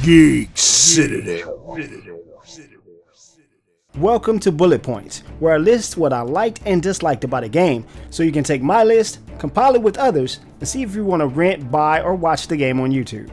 Geek Citadel. Welcome to Bullet Points, where I list what I liked and disliked about a game, so you can take my list, compile it with others, and see if you want to rent, buy, or watch the game on YouTube.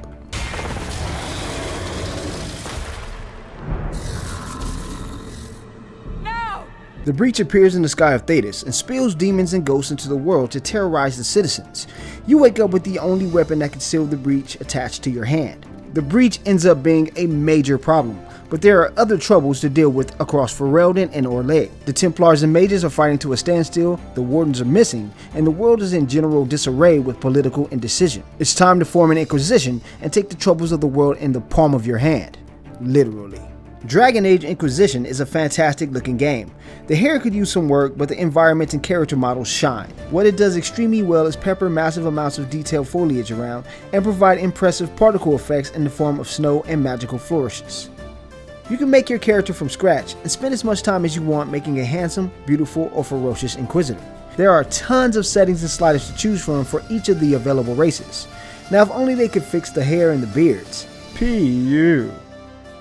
No! The Breach appears in the sky of Thetis and spills demons and ghosts into the world to terrorize the citizens. You wake up with the only weapon that can seal the breach attached to your hand. The breach ends up being a major problem, but there are other troubles to deal with across Ferelden and Orlais. The Templars and mages are fighting to a standstill, the wardens are missing, and the world is in general disarray with political indecision. It's time to form an Inquisition and take the troubles of the world in the palm of your hand. Literally. Dragon Age Inquisition is a fantastic looking game. The hair could use some work, but the environment and character models shine. What it does extremely well is pepper massive amounts of detailed foliage around and provide impressive particle effects in the form of snow and magical flourishes. You can make your character from scratch and spend as much time as you want making a handsome, beautiful, or ferocious Inquisitor. There are tons of settings and sliders to choose from for each of the available races. Now if only they could fix the hair and the beards. P.U.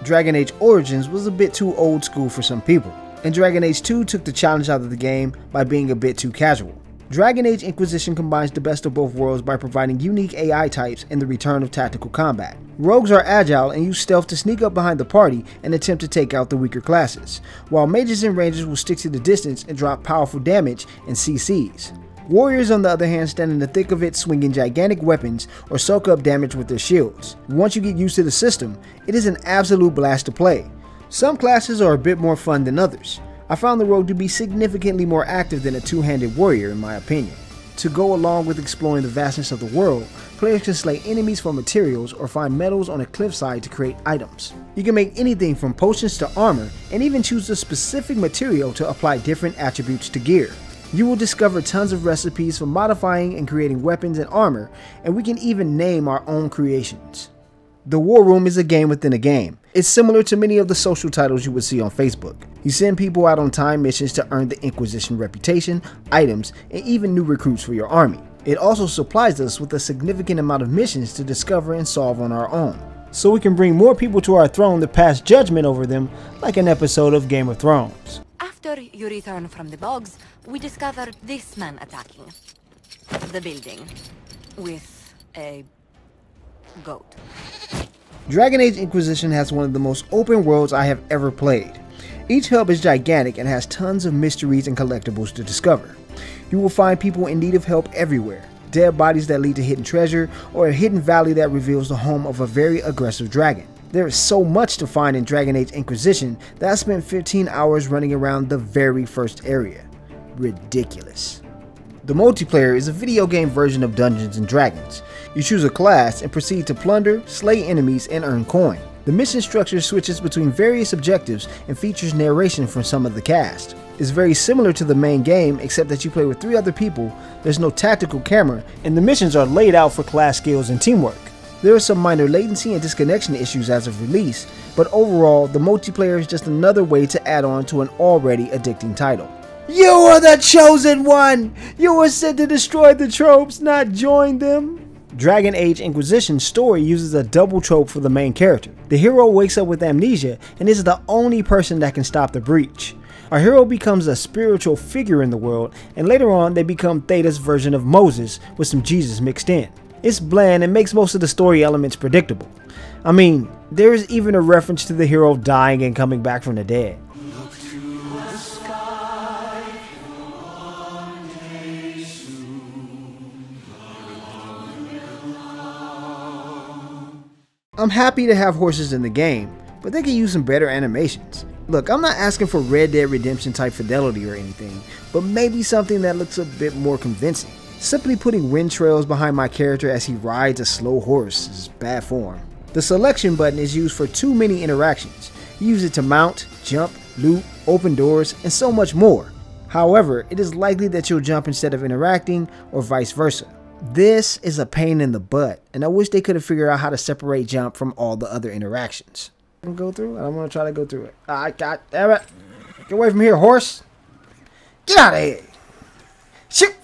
Dragon Age Origins was a bit too old school for some people, and Dragon Age 2 took the challenge out of the game by being a bit too casual. Dragon Age Inquisition combines the best of both worlds by providing unique AI types and the return of tactical combat. Rogues are agile and use stealth to sneak up behind the party and attempt to take out the weaker classes, while mages and rangers will stick to the distance and drop powerful damage and CCs. Warriors on the other hand stand in the thick of it swinging gigantic weapons or soak up damage with their shields. Once you get used to the system, it is an absolute blast to play. Some classes are a bit more fun than others. I found the rogue to be significantly more active than a two-handed warrior in my opinion. To go along with exploring the vastness of the world, players can slay enemies for materials or find metals on a cliffside to create items. You can make anything from potions to armor and even choose a specific material to apply different attributes to gear. You will discover tons of recipes for modifying and creating weapons and armor, and we can even name our own creations. The War Room is a game within a game. It's similar to many of the social titles you would see on Facebook. You send people out on time missions to earn the Inquisition reputation, items, and even new recruits for your army. It also supplies us with a significant amount of missions to discover and solve on our own, so we can bring more people to our throne to pass judgment over them like an episode of Game of Thrones. After you return from the bogs, we discovered this man attacking the building with a goat. Dragon Age Inquisition has one of the most open worlds I have ever played. Each hub is gigantic and has tons of mysteries and collectibles to discover. You will find people in need of help everywhere, dead bodies that lead to hidden treasure, or a hidden valley that reveals the home of a very aggressive dragon. There is so much to find in Dragon Age Inquisition that I spent 15 hours running around the very first area. Ridiculous. The multiplayer is a video game version of Dungeons & Dragons. You choose a class and proceed to plunder, slay enemies, and earn coin. The mission structure switches between various objectives and features narration from some of the cast. It's very similar to the main game except that you play with 3 other people, there's no tactical camera, and the missions are laid out for class skills and teamwork. There are some minor latency and disconnection issues as of release, but overall, the multiplayer is just another way to add on to an already addicting title. You are the chosen one! You were sent to destroy the tropes, not join them! Dragon Age Inquisition's story uses a double trope for the main character. The hero wakes up with amnesia and is the only person that can stop the breach. Our hero becomes a spiritual figure in the world, and later on they become Theta's version of Moses with some Jesus mixed in. It's bland and makes most of the story elements predictable. I mean, there is even a reference to the hero dying and coming back from the dead. I'm happy to have horses in the game, but they can use some better animations. Look, I'm not asking for Red Dead Redemption type fidelity or anything, but maybe something that looks a bit more convincing. Simply putting wind trails behind my character as he rides a slow horse is bad form. The selection button is used for too many interactions. You use it to mount, jump, loot, open doors, and so much more. However, it is likely that you'll jump instead of interacting, or vice versa. This is a pain in the butt, and I wish they could have figured out how to separate jump from all the other interactions. I can go through it? I'm gonna try to go through it. God damn it. Get away from here, horse. Get out of here. Shit.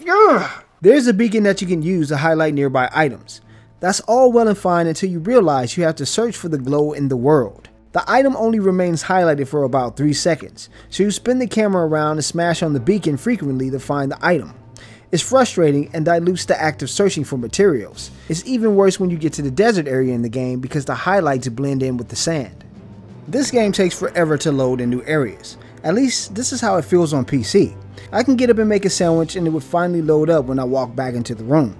There's a beacon that you can use to highlight nearby items. That's all well and fine until you realize you have to search for the glow in the world. The item only remains highlighted for about 3 seconds, so you spin the camera around and smash on the beacon frequently to find the item. It's frustrating and dilutes the act of searching for materials. It's even worse when you get to the desert area in the game because the highlights blend in with the sand. This game takes forever to load in new areas. At least this is how it feels on PC. I can get up and make a sandwich and it would finally load up when I walk back into the room.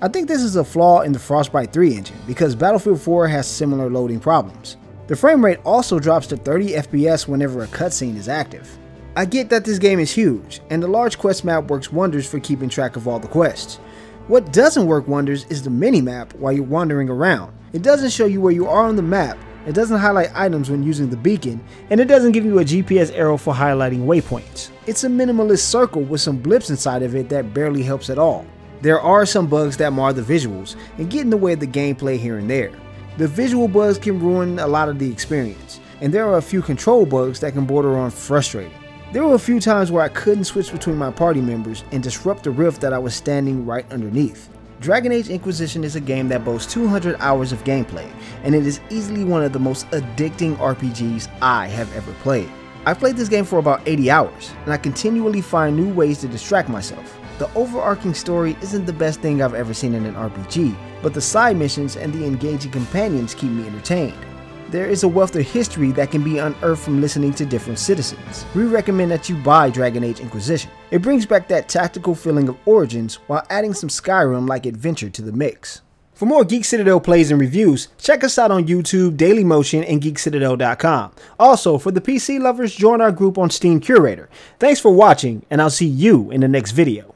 I think this is a flaw in the Frostbite 3 engine because Battlefield 4 has similar loading problems. The frame rate also drops to 30 FPS whenever a cutscene is active. I get that this game is huge, and the large quest map works wonders for keeping track of all the quests. What doesn't work wonders is the mini-map while you're wandering around. It doesn't show you where you are on the map, it doesn't highlight items when using the beacon, and it doesn't give you a GPS arrow for highlighting waypoints. It's a minimalist circle with some blips inside of it that barely helps at all. There are some bugs that mar the visuals and get in the way of the gameplay here and there. The visual bugs can ruin a lot of the experience, and there are a few control bugs that can border on frustrating. There were a few times where I couldn't switch between my party members and disrupt the rift that I was standing right underneath. Dragon Age Inquisition is a game that boasts 200 hours of gameplay, and it is easily one of the most addicting RPGs I have ever played. I've played this game for about 80 hours, and I continually find new ways to distract myself. The overarching story isn't the best thing I've ever seen in an RPG, but the side missions and the engaging companions keep me entertained. There is a wealth of history that can be unearthed from listening to different citizens. We recommend that you buy Dragon Age Inquisition. It brings back that tactical feeling of Origins while adding some Skyrim-like adventure to the mix. For more Geek Citadel plays and reviews, check us out on YouTube, Dailymotion, and GeekCitadel.com. Also, for the PC lovers, join our group on Steam Curator. Thanks for watching, and I'll see you in the next video.